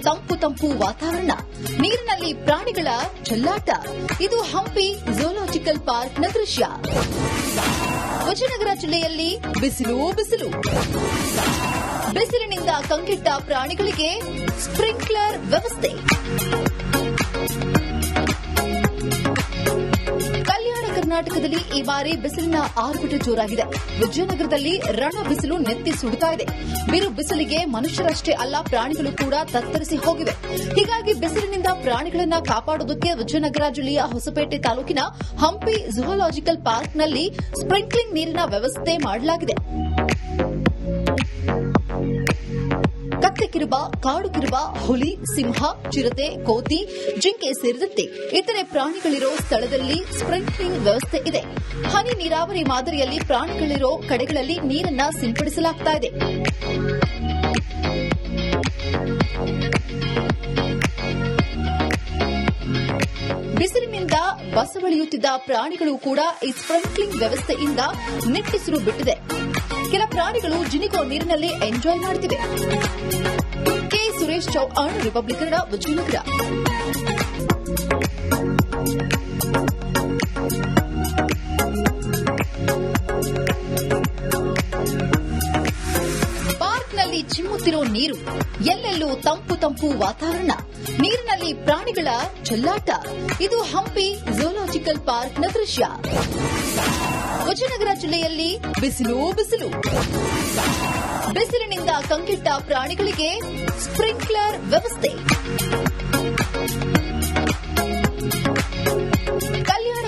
ತಂಪು ವಾತಾವರಣ, ನೀರಿನಲ್ಲಿ ಪ್ರಾಣಿಗಳ ಚೆಲ್ಲಾಟ. ಇದು ಹಂಪಿ ಝೂಲಾಜಿಕಲ್ ಪಾರ್ಕ್ನ ದೃಶ್ಯ. ವಿಜಯನಗರ ಜಿಲ್ಲೆಯಲ್ಲಿ ಬಿಸಿಲು. ಬಿಸಿಲಿನಿಂದ ಕಂಗೆಟ್ಟ ಪ್ರಾಣಿಗಳಿಗೆ ಸ್ಪ್ರಿಂಕ್ಲರ್ ವ್ಯವಸ್ಥೆ. ಕರ್ನಾಟಕದಲ್ಲಿ ಈ ಬಾರಿ ಬಿಸಿಲಿನ ಆರ್ಭಟ ಜೋರಾಗಿದೆ. ವಿಜಯನಗರದಲ್ಲಿ ರಣ ಬಿಸಿಲು ನೆತ್ತಿ ಸುಡುತ್ತಾ ಇದೆ. ಬಿರು ಬಿಸಿಲಿಗೆ ಮನುಷ್ಯರಷ್ಟೇ ಅಲ್ಲ, ಪ್ರಾಣಿಗಳು ಕೂಡ ತತ್ತರಿಸಿ ಹೋಗಿವೆ. ಹೀಗಾಗಿ ಬಿಸಿಲಿನಿಂದ ಪ್ರಾಣಿಗಳನ್ನ ಕಾಪಾಡುವುದಕ್ಕೆ ವಿಜಯನಗರ ಜಿಲ್ಲೆಯ ಹೊಸಪೇಟೆ ತಾಲೂಕಿನ ಹಂಪಿ ಝೂಲಾಜಿಕಲ್ ಪಾರ್ಕ್ನಲ್ಲಿ ಸ್ಪ್ರಿಂಕ್ಲಿಂಗ್ ನೀರಿನ ವ್ಯವಸ್ಥೆ ಮಾಡಲಾಗಿದೆ. ಕತ್ತೆಕಿರುವ, ಕಾಡುಕಿರುವ, ಹುಲಿ, ಸಿಂಹ, ಚಿರತೆ, ಕೋತಿ, ಜಿಂಕೆ ಸೇರಿದಂತೆ ಇತರೆ ಪ್ರಾಣಿಗಳಿರೋ ಸ್ಥಳದಲ್ಲಿ ಸ್ಪ್ರಿಂಕ್ಲಿಂಗ್ ವ್ಯವಸ್ಥೆ ಇದೆ. ಹನಿ ನೀರಾವರಿ ಮಾದರಿಯಲ್ಲಿ ಪ್ರಾಣಿಗಳಿರೋ ಕಡೆಗಳಲ್ಲಿ ನೀರನ್ನ ಸಿಂಪಡಿಸಲಾಗುತ್ತಿದೆ. ಬಿಸಿಲಿನಿಂದ ಬಸವಳಿಯುತ್ತಿದ್ದ ಪ್ರಾಣಿಗಳು ಕೂಡ ಈ ಸ್ಪ್ರಿಂಕ್ಲಿಂಗ್ ವ್ಯವಸ್ಥೆಯಿಂದ ನಿಟ್ಟುಸಿರು ಬಿಟ್ಟಿದೆ. ಕೆಲ ಪ್ರಾಣಿಗಳು ಜಿನಿಗೋ ನೀರಿನಲ್ಲಿ ಎಂಜಾಯ್ ಮಾಡುತ್ತಿವೆ. ಕೆ ಸುರೇಶ್ ಚೌಹಾಣ್, ರಿಪಬ್ಲಿಕ್ ಕನ್ನಡ, ವಿಜಯನಗರ. ಪಾರ್ಕ್ನಲ್ಲಿ ಚಿಮ್ಮುತ್ತಿರೋ ನೀರು, ಎಲ್ಲೆಲ್ಲೂ ತಂಪು ವಾತಾವರಣ, ನೀರಿನಲ್ಲಿ ಪ್ರಾಣಿಗಳ ಚೆಲ್ಲಾಟ. ಇದು ಹಂಪಿ ಝೂಲಾಜಿಕಲ್ ಪಾರ್ಕ್ನ ದೃಶ್ಯ. ವಿಜಯನಗರ ಜಿಲ್ಲೆಯಲ್ಲಿ ಬಿಸಿಲು. ಬಿಸಿಲಿನಿಂದ ಕಂಗೆಟ್ಟ ಪ್ರಾಣಿಗಳಿಗೆ ಸ್ಪ್ರಿಂಕ್ಲರ್ ವ್ಯವಸ್ಥೆ.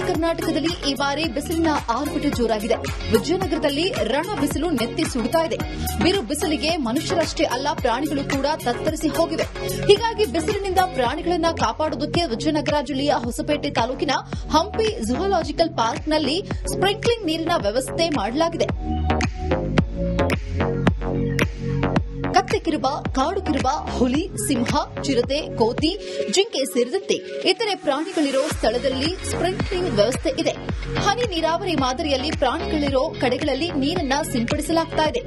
ಕರ್ನಾಟಕದಲ್ಲಿ ಈ ಬಾರಿ ಬಿಸಿಲಿನ ಆರ್ಭಟ ಜೋರಾಗಿದೆ. ವಿಜಯನಗರದಲ್ಲಿ ರಣ ಬಿಸಿಲು ನೆತ್ತಿ ಸುಡುತ್ತಾ ಇದೆ. ಬಿರು ಬಿಸಿಲಿಗೆ ಮನುಷ್ಯರಷ್ಟೇ ಅಲ್ಲ, ಪ್ರಾಣಿಗಳು ಕೂಡ ತತ್ತರಿಸಿ ಹೋಗಿವೆ. ಹೀಗಾಗಿ ಬಿಸಿಲಿನಿಂದ ಪ್ರಾಣಿಗಳನ್ನ ಕಾಪಾಡುವುದಕ್ಕೆ ವಿಜಯನಗರ ಜಿಲ್ಲೆಯ ಹೊಸಪೇಟೆ ತಾಲೂಕಿನ ಹಂಪಿ ಝೂಲಾಜಿಕಲ್ ಪಾರ್ಕ್ನಲ್ಲಿ ಸ್ಪ್ರಿಂಕ್ಲಿಂಗ್ ನೀರಿನ ವ್ಯವಸ್ಥೆ ಮಾಡಲಾಗಿದೆ. ಕತ್ತೆಕಿರುವ, ಕಾಡುಕಿರುವ, ಹುಲಿ, ಸಿಂಹ, ಚಿರತೆ, ಕೋತಿ, ಜಿಂಕೆ ಸೇರಿದಂತೆ ಇತರೆ ಪ್ರಾಣಿಗಳಿರೋ ಸ್ಥಳದಲ್ಲಿ ಸ್ಪ್ರಿಂಕ್ಲಿಂಗ್ ವ್ಯವಸ್ಥೆ ಇದೆ. ಹನಿ ನೀರಾವರಿ ಮಾದರಿಯಲ್ಲಿ ಪ್ರಾಣಿಗಳಿರೋ ಕಡೆಗಳಲ್ಲಿ ನೀರನ್ನ ಸಿಂಪಡಿಸಲಾಗುತ್ತಿದೆ.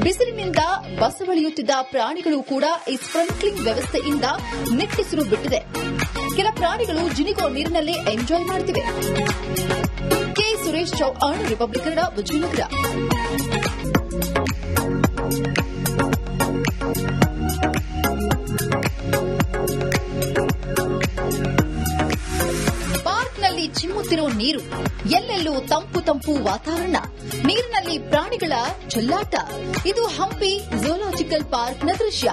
ಬಿಸಿಲಿನಿಂದ ಬಸವಳಿಯುತ್ತಿದ್ದ ಪ್ರಾಣಿಗಳು ಕೂಡ ಈ ಸ್ಪ್ರಿಂಕ್ಲಿಂಗ್ ವ್ಯವಸ್ಥೆಯಿಂದ ನಿಟ್ಟುಸಿರು ಬಿಟ್ಟಿದೆ. ಕೆಲ ಪ್ರಾಣಿಗಳು ಜಿನಿಗೋ ನೀರಿನಲ್ಲಿ ಎಂಜಾಯ್ ಮಾಡುತ್ತಿವೆ. ಕೆ ಸುರೇಶ್ ಚೌಹಾಣ್, ರಿಪಬ್ಲಿಕ್ ಕನ್ನಡ, ವಿಜಯನಗರ. ಪಾರ್ಕ್ನಲ್ಲಿ ಚಿಮ್ಮುತ್ತಿರೋ ನೀರು, ಎಲ್ಲೆಲ್ಲೂ ತಂಪು ವಾತಾವರಣ, ನೀರಿನಲ್ಲಿ ಪ್ರಾಣಿಗಳ ಚೆಲ್ಲಾಟ. ಇದು ಹಂಪಿ ಝೂಲಾಜಿಕಲ್ ಪಾರ್ಕ್ನ ದೃಶ್ಯ.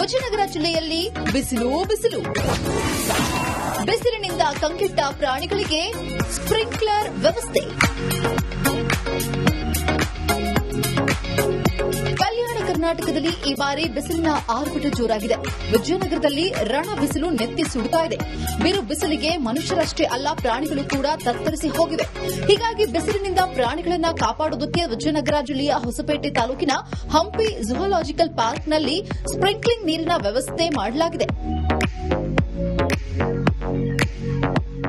ವಿಜಯನಗರ ಜಿಲ್ಲೆಯಲ್ಲಿ ಬಿಸಿಲು. ಬಿಸಿಲಿನಿಂದ ಕಂಗೆಟ್ಟ ಪ್ರಾಣಿಗಳಿಗೆ ಸ್ಪ್ರಿಂಕ್ಲರ್ ವ್ಯವಸ್ಥೆ. ಕರ್ನಾಟಕದಲ್ಲಿ ಈ ಬಾರಿ ಬಿಸಿಲಿನ ಆರ್ಭಟ ಜೋರಾಗಿದೆ. ವಿಜಯನಗರದಲ್ಲಿ ರಣ ಬಿಸಿಲು ನೆತ್ತಿ ಸುಡುತ್ತಾ ಇದೆ. ಬಿರು ಬಿಸಿಲಿಗೆ ಮನುಷ್ಯರಷ್ಟೇ ಅಲ್ಲ, ಪ್ರಾಣಿಗಳು ಕೂಡ ತತ್ತರಿಸಿ ಹೋಗಿವೆ. ಹೀಗಾಗಿ ಬಿಸಿಲಿನಿಂದ ಪ್ರಾಣಿಗಳನ್ನ ಕಾಪಾಡುವುದಕ್ಕೆ ವಿಜಯನಗರ ಜಿಲ್ಲೆಯ ಹೊಸಪೇಟೆ ತಾಲೂಕಿನ ಹಂಪಿ ಝೂಲಾಜಿಕಲ್ ಪಾರ್ಕ್ನಲ್ಲಿ ಸ್ಪ್ರಿಂಕ್ಲಿಂಗ್ ನೀರಿನ ವ್ಯವಸ್ಥೆ ಮಾಡಲಾಗಿದೆ.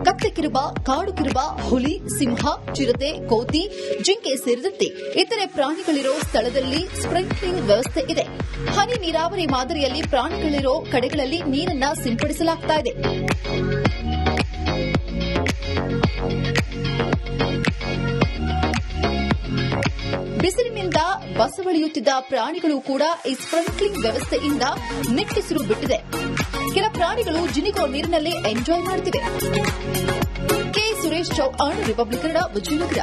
ಕತ್ತೆಕಿರುವ, ಕಾಡುಕಿರುವ, ಹುಲಿ, ಸಿಂಹ, ಚಿರತೆ, ಕೋತಿ, ಜಿಂಕೆ ಸೇರಿದಂತೆ ಇತರೆ ಪ್ರಾಣಿಗಳಿರೋ ಸ್ಥಳದಲ್ಲಿ ಸ್ಪ್ರಿಂಕ್ಲಿಂಗ್ ವ್ಯವಸ್ಥೆ ಇದೆ. ಹನಿ ನೀರಾವರಿ ಮಾದರಿಯಲ್ಲಿ ಪ್ರಾಣಿಗಳಿರೋ ಕಡೆಗಳಲ್ಲಿ ನೀರನ್ನ ಸಿಂಪಡಿಸಲಾಗುತ್ತಿದೆ. ಬಿಸಿಲಿನಿಂದ ಬಸವಳಿಯುತ್ತಿದ್ದ ಪ್ರಾಣಿಗಳು ಕೂಡ ಈ ಸ್ಪ್ರಿಂಕ್ಲಿಂಗ್ ವ್ಯವಸ್ಥೆಯಿಂದ ನಿಟ್ಟುಸಿರು ಬಿಟ್ಟಿದೆ. ಕೆಲ ಪ್ರಾಣಿಗಳು ಜಿನಿಗೋ ನೀರಿನಲ್ಲಿ ಎಂಜಾಯ್ ಮಾಡುತ್ತಿವೆ. ಕೆ ಸುರೇಶ್ ಚೌಹಾಣ್, ರಿಪಬ್ಲಿಕ್ ಕನ್ನಡ, ವಿಜಯನಗರ.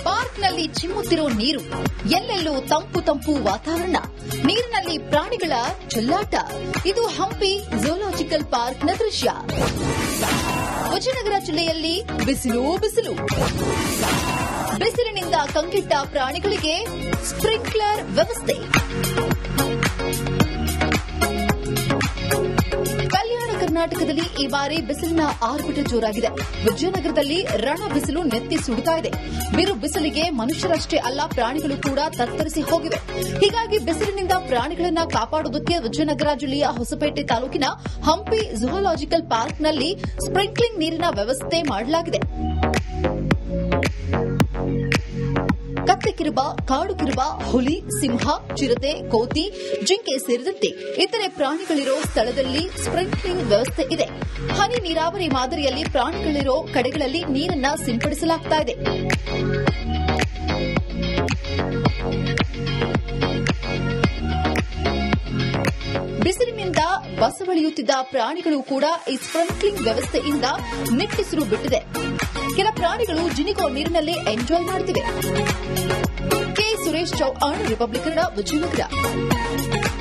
ಪಾರ್ಕ್ನಲ್ಲಿ ಚಿಮ್ಮುತ್ತಿರೋ ನೀರು, ಎಲ್ಲೆಲ್ಲೂ ತಂಪು ವಾತಾವರಣ, ನೀರಿನಲ್ಲಿ ಪ್ರಾಣಿಗಳ ಚೆಲ್ಲಾಟ. ಇದು ಹಂಪಿ ಝೂಲಾಜಿಕಲ್ ಪಾರ್ಕ್ನ ದೃಶ್ಯ. ವಿಜಯನಗರ ಜಿಲ್ಲೆಯಲ್ಲಿ ಬಿಸಿಲು. ಬಿಸಿಲಿನಿಂದ ಕಂಗೆಟ್ಟ ಪ್ರಾಣಿಗಳಿಗೆ ಸ್ಪ್ರಿಂಕ್ಲರ್ ವ್ಯವಸ್ಥೆ. ಕರ್ನಾಟಕದಲ್ಲಿ ಈ ಬಾರಿ ಬಿಸಿಲಿನ ಆರ್ಭಟ ಜೋರಾಗಿದೆ. ವಿಜಯನಗರದಲ್ಲಿ ರಣ ಬಿಸಿಲು ನೆತ್ತಿ ಸುಡುತ್ತಾ ಇದೆ. ಬಿರು ಬಿಸಿಲಿಗೆ ಮನುಷ್ಯರಷ್ಟೇ ಅಲ್ಲ, ಪ್ರಾಣಿಗಳು ಕೂಡ ತತ್ತರಿಸಿ ಹೋಗಿವೆ. ಹೀಗಾಗಿ ಬಿಸಿಲಿನಿಂದ ಪ್ರಾಣಿಗಳನ್ನ ಕಾಪಾಡುವುದಕ್ಕೆ ವಿಜಯನಗರ ಜಿಲ್ಲೆಯ ಹೊಸಪೇಟೆ ತಾಲೂಕಿನ ಹಂಪಿ ಝೂಲಾಜಿಕಲ್ ಪಾರ್ಕ್ನಲ್ಲಿ ಸ್ಪ್ರಿಂಕ್ಲಿಂಗ್ ನೀರಿನ ವ್ಯವಸ್ಥೆ ಮಾಡಲಾಗಿದೆ. ಕತ್ತೆಕಿರುಬ, ಕಾಡುಕಿರುಬ, ಹುಲಿ, ಸಿಂಹ, ಚಿರತೆ, ಕೋತಿ, ಜಿಂಕೆ ಸೇರಿದಂತೆ ಇತರೆ ಪ್ರಾಣಿಗಳಿರೋ ಸ್ಥಳದಲ್ಲಿ ಸ್ಪ್ರಿಂಕ್ಲಿಂಗ್ ವ್ಯವಸ್ಥೆ ಇದೆ. ಹನಿ ನೀರಾವರಿ ಮಾದರಿಯಲ್ಲಿ ಪ್ರಾಣಿಗಳಿರೋ ಕಡೆಗಳಲ್ಲಿ ನೀರನ್ನ ಸಿಂಪಡಿಸಲಾಗುತ್ತಿದೆ. ಬಿಸಿಲಿನಿಂದ ಬಸವಳಿಯುತ್ತಿದ್ದ ಪ್ರಾಣಿಗಳು ಕೂಡ ಈ ಸ್ಪ್ರಿಂಕ್ಲಿಂಗ್ ವ್ಯವಸ್ಥೆಯಿಂದ ನಿಟ್ಟುಸಿರು ಬಿಟ್ಟಿದೆ. ಕೆಲ ಪ್ರಾಣಿಗಳು ಜಿನಿಗೋ ನೀರಿನಲ್ಲಿ ಎಂಜಾಯ್ ಮಾಡುತ್ತಿವೆ. ಕೆ. ಸುರೇಶ್ ಚೌಹಾಣ್, ರಿಪಬ್ಲಿಕ್ ಕನ್ನಡ, ವಿಜಯನಗರ.